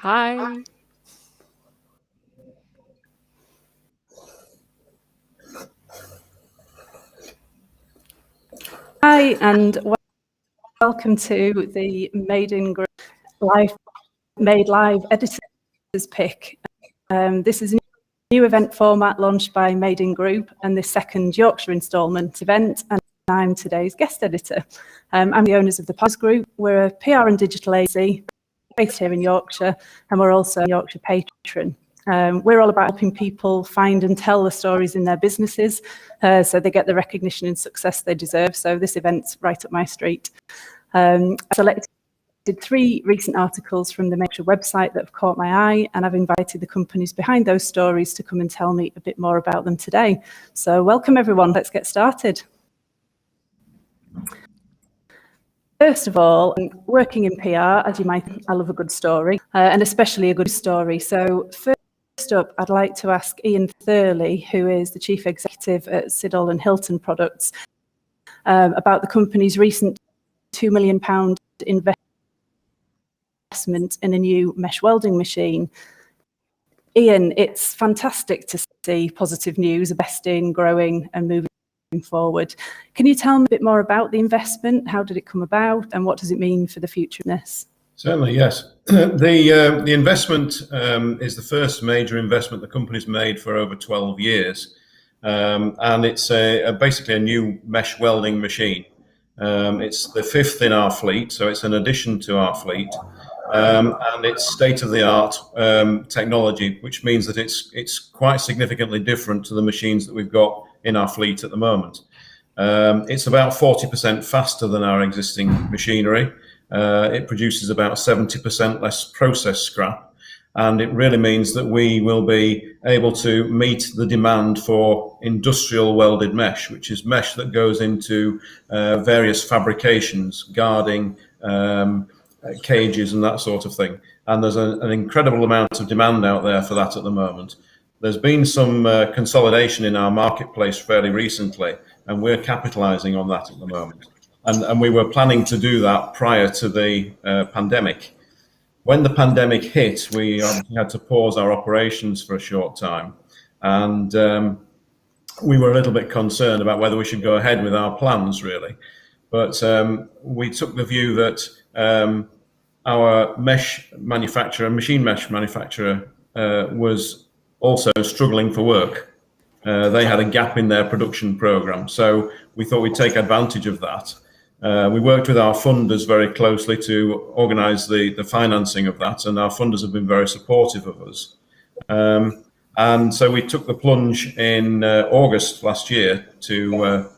Hi. Hi, and welcome to the Made Live Editors Pick. This is a new event format launched by Made in Group and the second Yorkshire instalment event, and I'm today's guest editor. I'm the owners of the Paz Group. We're a PR and digital agency based here in Yorkshire, and we're also a Yorkshire patron. We're all about helping people find and tell the stories in their businesses so they get the recognition and success they deserve. So this event's right up my street. I selected 3 recent articles from the Yorkshire website that have caught my eye, and I've invited the companies behind those stories to come and tell me a bit more about them today. So welcome everyone, let's get started. First of all, working in PR, as you might, I love a good story, and especially a good story. So first up, I'd like to ask Ian Thurley, who is the Chief Executive at Siddall and Hilton Products, about the company's recent £2 million investment in a new mesh welding machine. Ian, it's fantastic to see positive news, investing, growing and moving forward. Can you tell me a bit more about the investment? How did it come about and what does it mean for the future of this? Certainly, yes. The investment is the first major investment the company's made for over 12 years. And it's basically a new mesh welding machine. It's the 5th in our fleet, so it's an addition to our fleet. And it's state-of-the-art technology, which means that it's quite significantly different to the machines that we've got in our fleet at the moment. It's about 40% faster than our existing machinery. It produces about 70% less process scrap, and it really means that we will be able to meet the demand for industrial welded mesh, which is mesh that goes into various fabrications, guarding, cages and that sort of thing. And there's an incredible amount of demand out there for that at the moment. There's been some consolidation in our marketplace fairly recently, and we're capitalizing on that at the moment. And we were planning to do that prior to the pandemic. When the pandemic hit, we had to pause our operations for a short time. And we were a little bit concerned about whether we should go ahead with our plans, really. But we took the view that our machine mesh manufacturer, was also struggling for work. They had a gap in their production program. So we thought we'd take advantage of that. We worked with our funders very closely to organise the financing of that, and our funders have been very supportive of us. And so we took the plunge in August last year to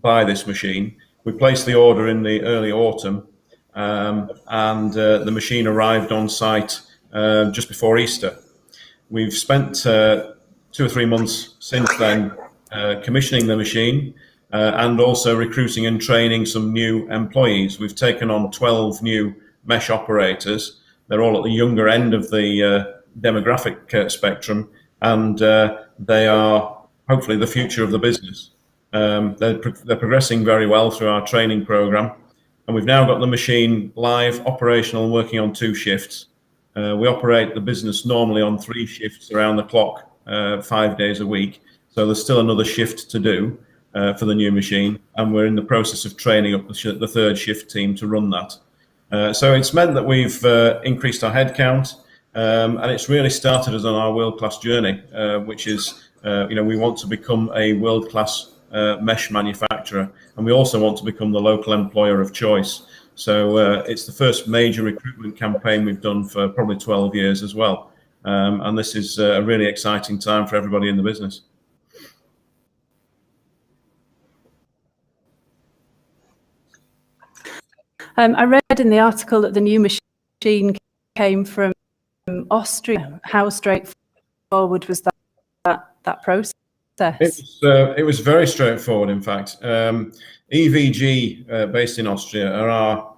buy this machine. We placed the order in the early autumn, and the machine arrived on site just before Easter. We've spent 2 or 3 months since then commissioning the machine, and also recruiting and training some new employees. We've taken on 12 new mesh operators. They're all at the younger end of the demographic spectrum, and they are hopefully the future of the business. They're progressing very well through our training program, and we've now got the machine live, operational, working on 2 shifts. We operate the business normally on 3 shifts around the clock, 5 days a week. So there's still another shift to do for the new machine, and we're in the process of training up the 3rd shift team to run that. So it's meant that we've increased our headcount, and it's really started us on our world-class journey, which is, we want to become a world-class mesh manufacturer, and we also want to become the local employer of choice. So it's the first major recruitment campaign we've done for probably 12 years as well. And this is a really exciting time for everybody in the business. I read in the article that the new machine came from Austria. How straightforward was that process? It was very straightforward, in fact. EVG, based in Austria, are our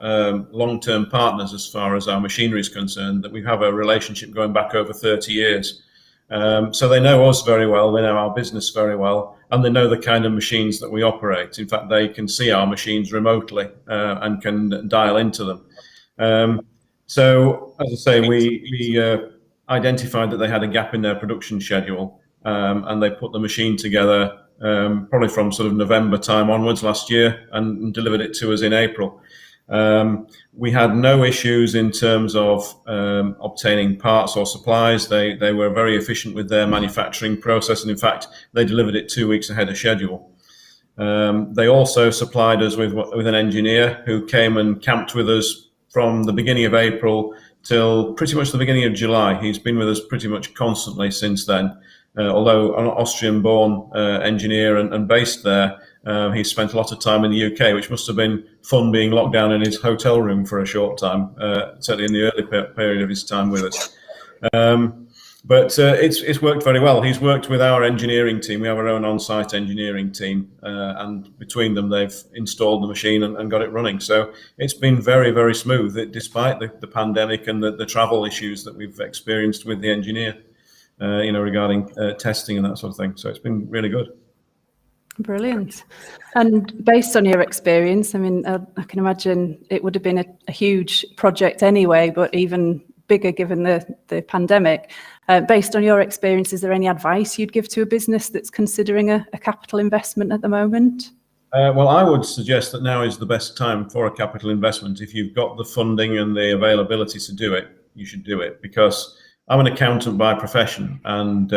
long-term partners as far as our machinery is concerned, that we have a relationship going back over 30 years. So they know us very well, they know our business very well, and they know the kind of machines that we operate. In fact, they can see our machines remotely and can dial into them. So, as I say, we identified that they had a gap in their production schedule, and they put the machine together probably from sort of November time onwards last year, and delivered it to us in April. We had no issues in terms of obtaining parts or supplies. They were very efficient with their manufacturing process, and in fact, they delivered it 2 weeks ahead of schedule. They also supplied us with an engineer who came and camped with us from the beginning of April till pretty much the beginning of July. He's been with us pretty much constantly since then. Although an Austrian-born engineer and based there, he spent a lot of time in the UK, which must have been fun being locked down in his hotel room for a short time, certainly in the early period of his time with us. But it's worked very well. He's worked with our engineering team. We have our own on-site engineering team, and between them, they've installed the machine and got it running. So it's been very, very smooth, despite the pandemic and the travel issues that we've experienced with the engineer, regarding testing and that sort of thing. So it's been really good. Brilliant. And based on your experience, I mean, I can imagine it would have been a huge project anyway, but even bigger given the pandemic. Based on your experience, is there any advice you'd give to a business that's considering a capital investment at the moment? Well, I would suggest that now is the best time for a capital investment. If you've got the funding and the availability to do it, you should do it, because I'm an accountant by profession, and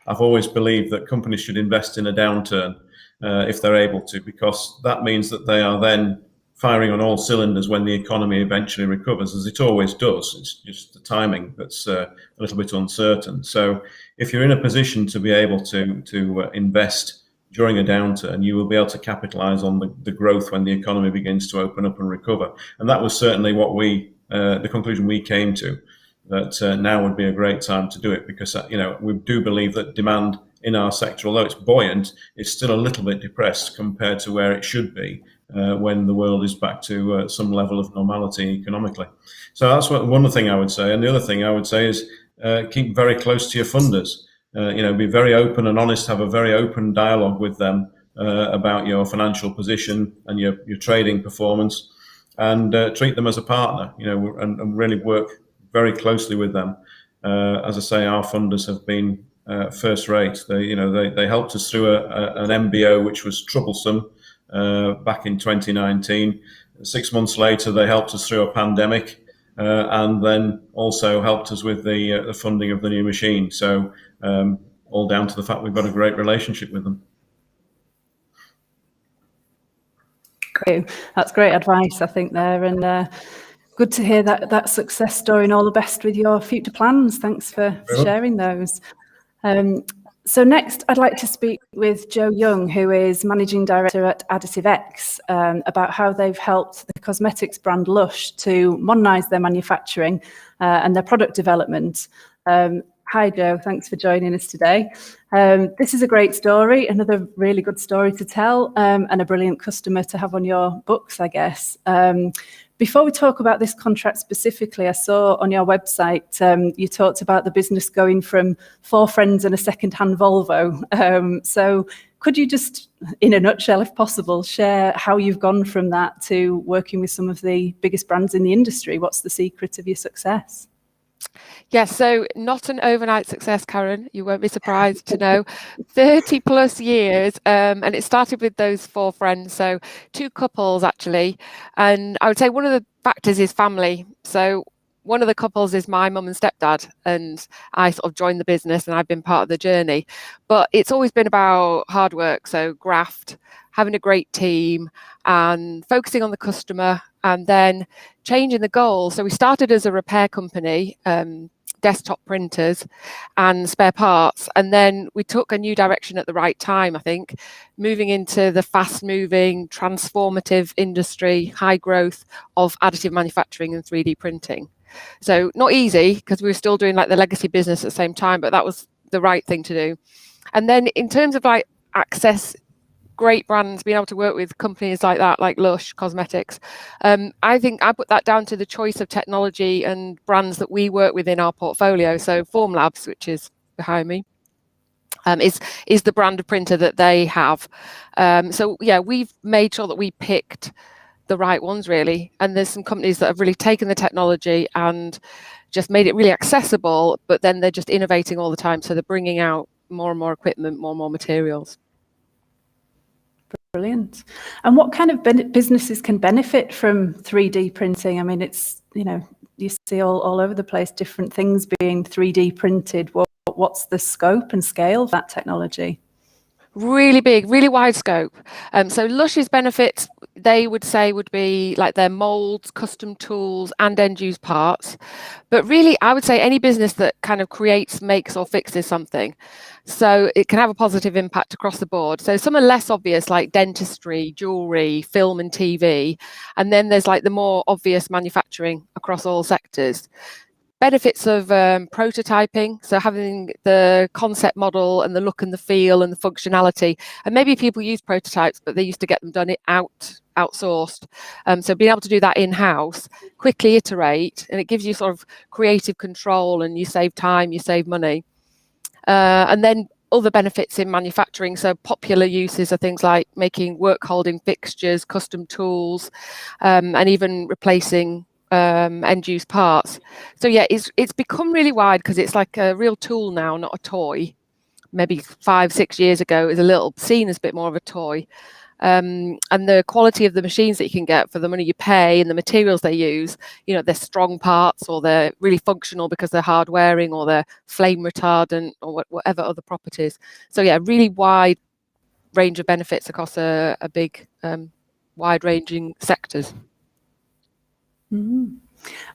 I've always believed that companies should invest in a downturn if they're able to, because that means that they are then firing on all cylinders when the economy eventually recovers, as it always does. It's just the timing that's a little bit uncertain. So if you're in a position to be able to invest during a downturn, you will be able to capitalize on the growth when the economy begins to open up and recover. And that was certainly what the conclusion we came to, that now would be a great time to do it, because we do believe that demand in our sector, although it's buoyant, it's still a little bit depressed compared to where it should be when the world is back to some level of normality economically. So that's one thing I would say. And the other thing I would say is keep very close to your funders. Be very open and honest, have a very open dialogue with them about your financial position and your trading performance, and treat them as a partner, and really work very closely with them. As I say, our funders have been first rate. They helped us through an MBO which was troublesome back in 2019. 6 months later, they helped us through a pandemic, and then also helped us with the funding of the new machine. So all down to the fact we've got a great relationship with them. Great. That's great advice, I think, there. And good to hear that success story, and all the best with your future plans. Thanks for sharing those. So next, I'd like to speak with Joe Young, who is Managing Director at Additive X, about how they've helped the cosmetics brand Lush to modernise their manufacturing and their product development. Hi, Joe. Thanks for joining us today. This is a great story, another really good story to tell, and a brilliant customer to have on your books, I guess. Before we talk about this contract specifically, I saw on your website you talked about the business going from 4 friends and a second-hand Volvo. So could you just, in a nutshell, if possible, share how you've gone from that to working with some of the biggest brands in the industry? What's the secret of your success? Yes, so not an overnight success, Karen. You won't be surprised to know. 30 plus years, and it started with those 4 friends, so 2 couples actually. And I would say one of the factors is family. So one of the couples is my mum and stepdad, and I sort of joined the business and I've been part of the journey. But it's always been about hard work, so graft, having a great team and focusing on the customer, and then changing the goal. So we started as a repair company, desktop printers and spare parts, and then we took a new direction at the right time, I think, moving into the fast-moving, transformative industry, high growth of additive manufacturing and 3D printing. So not easy, because we were still doing like the legacy business at the same time, but that was the right thing to do. And then in terms of like access, great brands, being able to work with companies like that, like Lush Cosmetics, I think I put that down to the choice of technology and brands that we work with in our portfolio. So Formlabs, which is behind me, is the brand of printer that they have. So yeah, we've made sure that we picked the right ones, really. And there's some companies that have really taken the technology and just made it really accessible, but then they're just innovating all the time. So they're bringing out more and more equipment, more and more materials. Brilliant. And what kind of businesses can benefit from 3D printing? I mean, it's, you know, you see all over the place different things being 3D printed. What's the scope and scale of that technology? Really big, really wide scope. So Lush's benefits, they would say, would be like their molds, custom tools, and end-use parts. But really, I would say any business that kind of creates, makes, or fixes something. So it can have a positive impact across the board. So some are less obvious, like dentistry, jewelry, film and TV. And then there's like the more obvious manufacturing across all sectors. Benefits of prototyping, so having the concept model and the look and the feel and the functionality. And maybe people use prototypes, but they used to get them done outsourced. So being able to do that in-house, quickly iterate, and it gives you sort of creative control, and you save time, you save money. And then other benefits in manufacturing. So popular uses are things like making work holding fixtures, custom tools, and even replacing end-use parts. So yeah, it's become really wide because it's like a real tool now, not a toy. Maybe 5-6 years ago, it was a little seen as a bit more of a toy. And the quality of the machines that you can get for the money you pay and the materials they use, you know, they're strong parts, or they're really functional because they're hard wearing, or they're flame retardant, or whatever other properties. So yeah, really wide range of benefits across a big wide ranging sectors. Mm-hmm.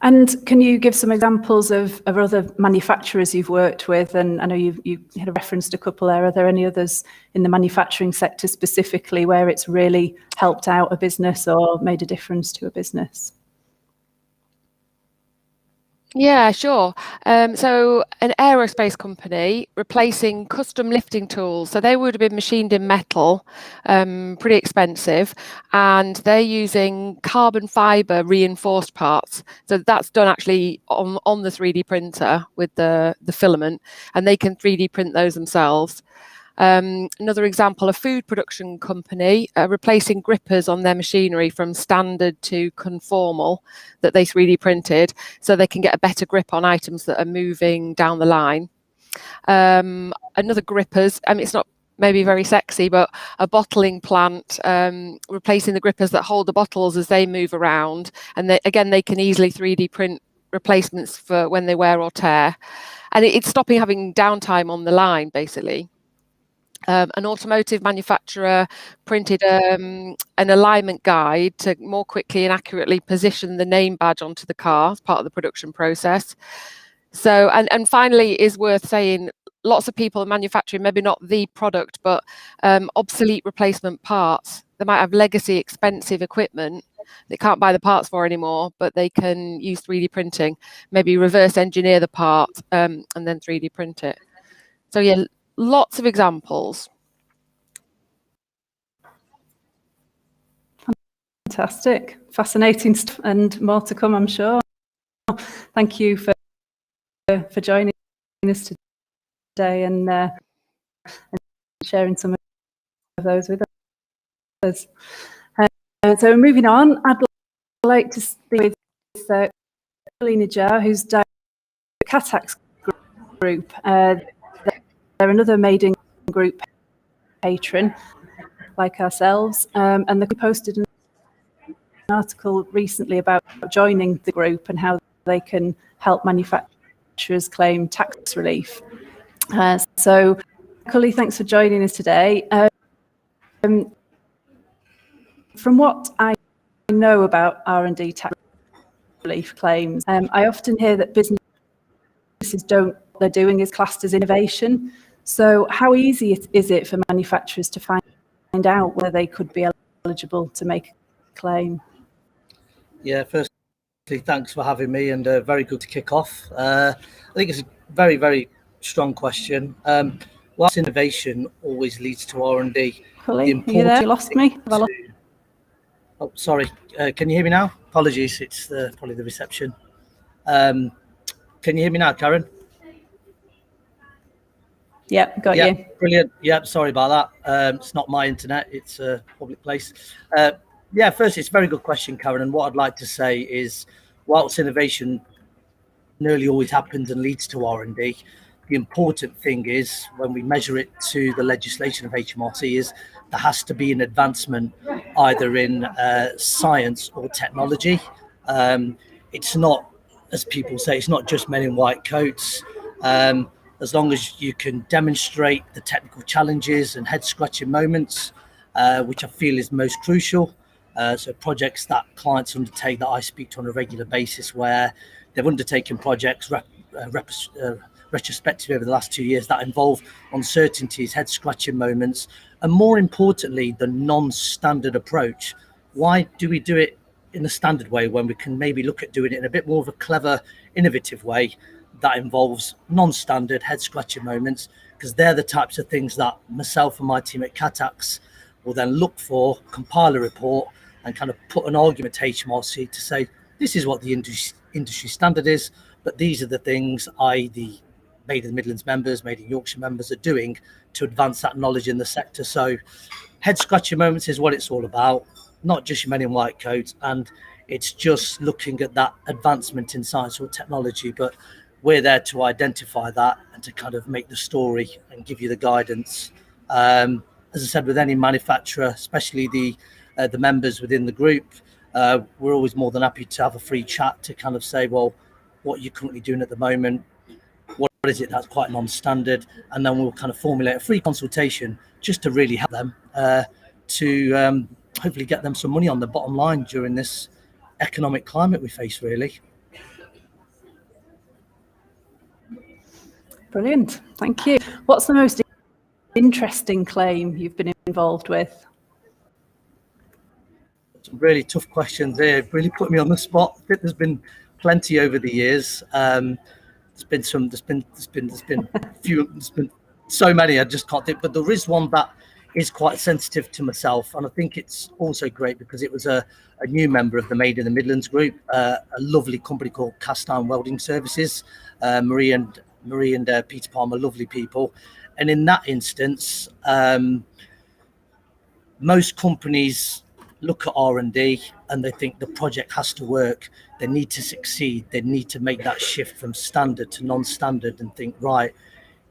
And can you give some examples of other manufacturers you've worked with? And I know you had referenced a couple there. Are there any others in the manufacturing sector specifically where it's really helped out a business or made a difference to a business? Yeah, sure. So an aerospace company replacing custom lifting tools. So they would have been machined in metal, pretty expensive, and they're using carbon fiber reinforced parts. So that's done actually on the 3D printer with the filament, and they can 3D print those themselves. Another example, a food production company replacing grippers on their machinery from standard to conformal that they 3D printed, so they can get a better grip on items that are moving down the line. Another grippers, I mean, it's not maybe very sexy, but a bottling plant replacing the grippers that hold the bottles as they move around. And again, they can easily 3D print replacements for when they wear or tear. And it's stopping having downtime on the line, basically. An automotive manufacturer printed an alignment guide to more quickly and accurately position the name badge onto the car as part of the production process. So, and finally, it is worth saying, lots of people are manufacturing maybe not the product, but obsolete replacement parts. They might have legacy expensive equipment they can't buy the parts for anymore, but they can use 3D printing, maybe reverse engineer the part and then 3D print it. So yeah, lots of examples. Fantastic, fascinating stuff, and more to come, I'm sure. Thank you for joining us today and sharing some of those with us. So moving on, I'd like to speak with Alina Jar, who's director of the Catax Group. They're another Made in Group patron, like ourselves, and they posted an article recently about joining the group and how they can help manufacturers claim tax relief. So, Cully, thanks for joining us today. From what I know about R&D tax relief claims, I often hear that businesses don't, what they're doing is classed as innovation. So how easy is it for manufacturers to find out whether they could be eligible to make a claim? Yeah, firstly, thanks for having me, and very good to kick off. I think it's a very, very strong question. Whilst innovation always leads to R&D, Cully, are you there? You lost me? Oh, sorry. Can you hear me now? Apologies, it's probably the reception. Can you hear me now, Karen? Yep, got you. Brilliant. Yeah, sorry about that. It's not my internet, it's a public place. Yeah, first, it's a very good question, Karen. And what I'd like to say is, whilst innovation nearly always happens and leads to R&D, the important thing is when we measure it to the legislation of HMRC is there has to be an advancement either in science or technology. It's not, as people say, it's not just men in white coats. As long as you can demonstrate the technical challenges and head scratching moments, which I feel is most crucial. So projects that clients undertake that I speak to on a regular basis, where they've undertaken projects retrospective over the last 2 years that involve uncertainties, head scratching moments, and more importantly, the non-standard approach. Why do we do it in a standard way when we can maybe look at doing it in a bit more of a clever, innovative way that involves non-standard head scratching moments? Because they're the types of things that myself and my team at Catax will then look for, compile a report, and kind of put an argument to HMRC to say, this is what the industry standard is, but these are the things the Made in the Midlands members, Made in Yorkshire members are doing to advance that knowledge in the sector. So head scratching moments is what it's all about, not just your men in white coats, and it's just looking at that advancement in science or technology, but we're there to identify that and to kind of make the story and give you the guidance. As I said, with any manufacturer, especially the members within the group, we're always more than happy to have a free chat to kind of say, well, what are you currently doing at the moment? What is it that's quite non-standard? And then we'll kind of formulate a free consultation just to really help them to hopefully get them some money on the bottom line during this economic climate we face, really. Brilliant, thank you. What's the most interesting claim you've been involved with? Some really tough questions there. Really put me on the spot. I think there's been plenty over the years. There's been so many I just can't think. But there is one that is quite sensitive to myself, and I think it's also great because it was a new member of the Made in the Midlands group, a lovely company called Cast Iron Welding Services. Marie and Peter Palmer, lovely people. And in that instance, most companies look at R&D and they think the project has to work. They need to succeed. They need to make that shift from standard to non-standard and think, right,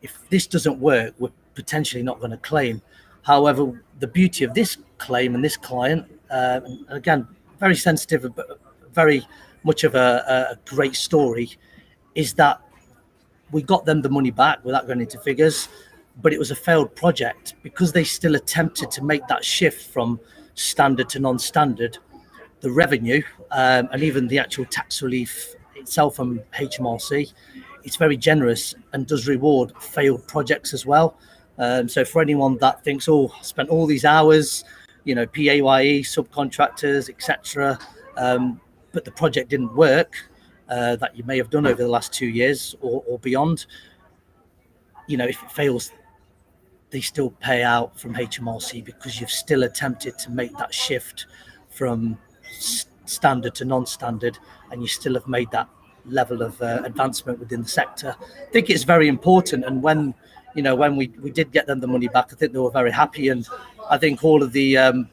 if this doesn't work, we're potentially not going to claim. However, the beauty of this claim and this client, and again, very sensitive, but very much of a great story, is that we got them the money back without going into figures, but it was a failed project because they still attempted to make that shift from standard to non-standard. The revenue and even the actual tax relief itself from HMRC, it's very generous and does reward failed projects as well. So for anyone that thinks, oh, I spent all these hours, PAYE, subcontractors, etc., but the project didn't work, that you may have done over the last 2 years or beyond, if it fails, they still pay out from HMRC because you've still attempted to make that shift from standard to non-standard, and you still have made that level of advancement within the sector. I think it's very important, and when we did get them the money back, I think they were very happy, and I think all of the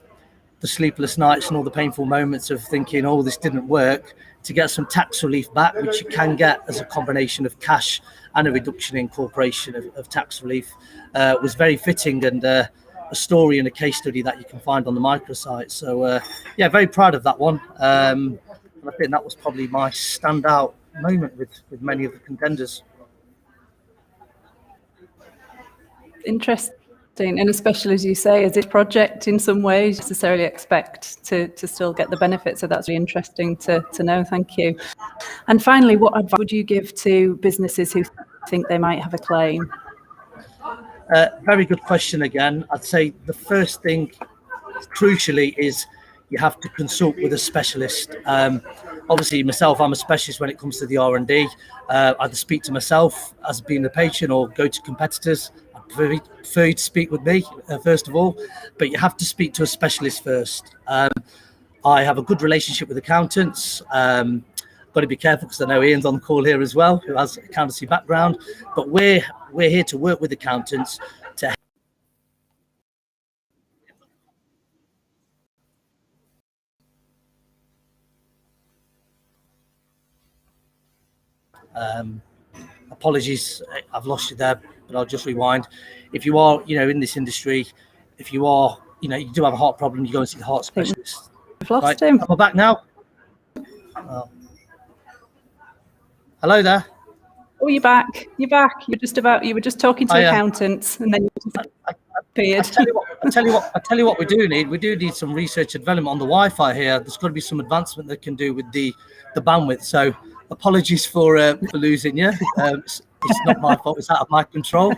sleepless nights and all the painful moments of thinking, oh, this didn't work, to get some tax relief back, which you can get as a combination of cash and a reduction in corporation of tax relief, was very fitting, and a story and a case study that you can find on the microsite. So yeah, very proud of that one. And I think that was probably my standout moment with many of the contenders. Interesting. And especially, as you say, as this project in some ways necessarily expect to still get the benefits. So that's really interesting to know. Thank you. And finally, what advice would you give to businesses who think they might have a claim? Very good question again. I'd say the first thing, crucially, is you have to consult with a specialist. Obviously, myself, I'm a specialist when it comes to the R&D. Either speak to myself as being a patient or go to competitors. I prefer you to speak with me first of all, but you have to speak to a specialist first. I have a good relationship with accountants. Got to be careful because I know Ian's on the call here as well, who has accountancy background. But we're here to work with accountants to Apologies, I've lost you there, but I'll just rewind. If you are, in this industry, if you are, you do have a heart problem, you go and see the heart specialist. I've lost him. Am I back now? Oh. Hello there. Oh, you're back. You're back. You were just talking to accountants, and then you disappeared. I tell you what we do need. We do need some research and development on the Wi-Fi here. There's got to be some advancement that can do with the bandwidth. So apologies for losing you. It's not my fault. It's out of my control.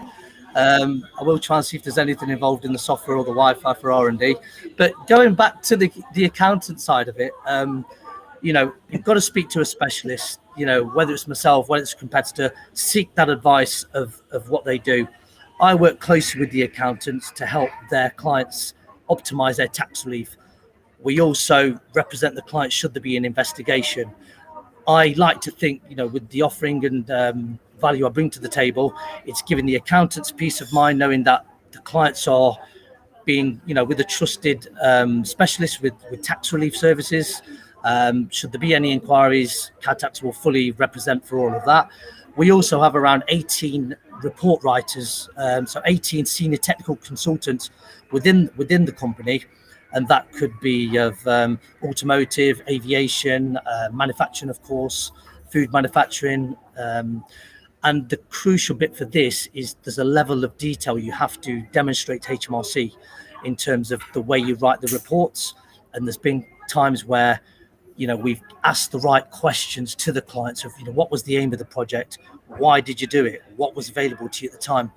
I will try and see if there's anything involved in the software or the Wi-Fi for R&D. But going back to the accountant side of it, you've got to speak to a specialist. Whether it's myself, whether it's a competitor, seek that advice of what they do. I work closely with the accountants to help their clients optimize their tax relief. We also represent the client should there be an investigation. I like to think, with the offering and value I bring to the table, it's giving the accountants peace of mind knowing that the clients are being, with a trusted specialist with tax relief services. Should there be any inquiries, CAD-Tax will fully represent for all of that. We also have around 18 report writers, so 18 senior technical consultants within the company, and that could be of automotive, aviation, manufacturing, of course, food manufacturing. And the crucial bit for this is there's a level of detail you have to demonstrate to HMRC in terms of the way you write the reports. And there's been times where we've asked the right questions to the clients of, what was the aim of the project? Why did you do it? What was available to you at the time?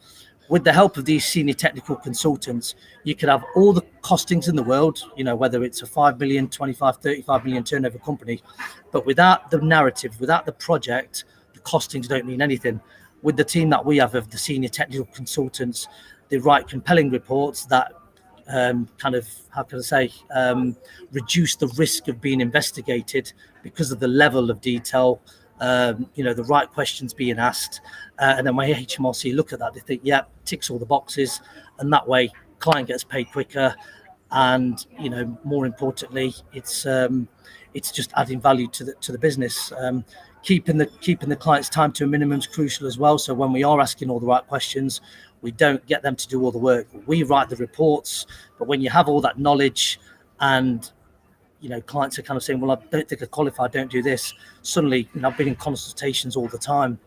With the help of these senior technical consultants, you could have all the costings in the world, whether it's a 5 million, 25, 35 million turnover company, but without the narrative, without the project, the costings don't mean anything. With the team that we have of the senior technical consultants, they write compelling reports that reduce the risk of being investigated because of the level of detail, the right questions being asked. And then when HMRC look at that, they think, yeah, ticks all the boxes. And that way, client gets paid quicker. And, more importantly, it's just adding value to the business. Keeping the client's time to a minimum is crucial as well. So when we are asking all the right questions, we don't get them to do all the work. We write the reports, but when you have all that knowledge and, clients are kind of saying, well, I don't think I qualify, don't do this. Suddenly, I've been in consultations all the time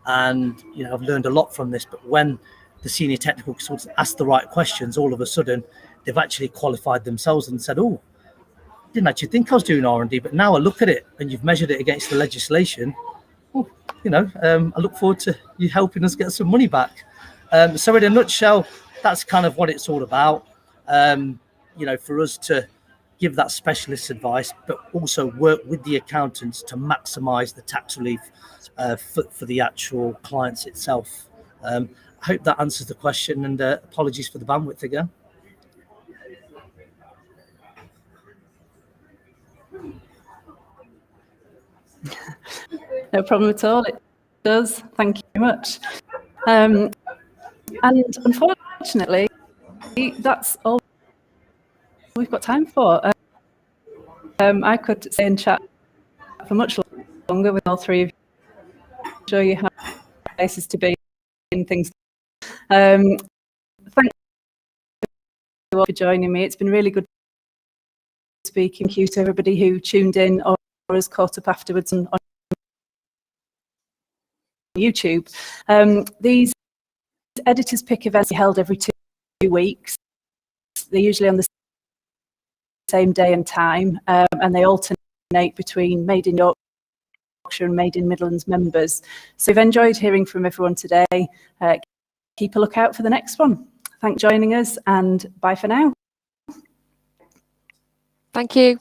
and, I've learned a lot from this. But when the senior technical consultants ask the right questions, all of a sudden, they've actually qualified themselves and said, oh, didn't actually think I was doing R&D, but now I look at it and you've measured it against the legislation. Oh, I look forward to you helping us get some money back. So in a nutshell, that's kind of what it's all about. For us to give that specialist advice, but also work with the accountants to maximise the tax relief for the actual clients itself. I hope that answers the question, and apologies for the bandwidth again. No problem at all. It does. Thank you very much. And unfortunately, that's all we've got time for. I could stay and chat for much longer with all three of you, show you how places to be and things. Thank you all for joining me. It's been really good speaking. Thank you to everybody who tuned in or has caught up afterwards on YouTube. These editors' pick events are held every 2 weeks. They're usually on the same day and time, and they alternate between Made in Yorkshire and Made in Midlands members. So we've enjoyed hearing from everyone today. Keep a lookout for the next one. Thanks for joining us, and bye for now. Thank you.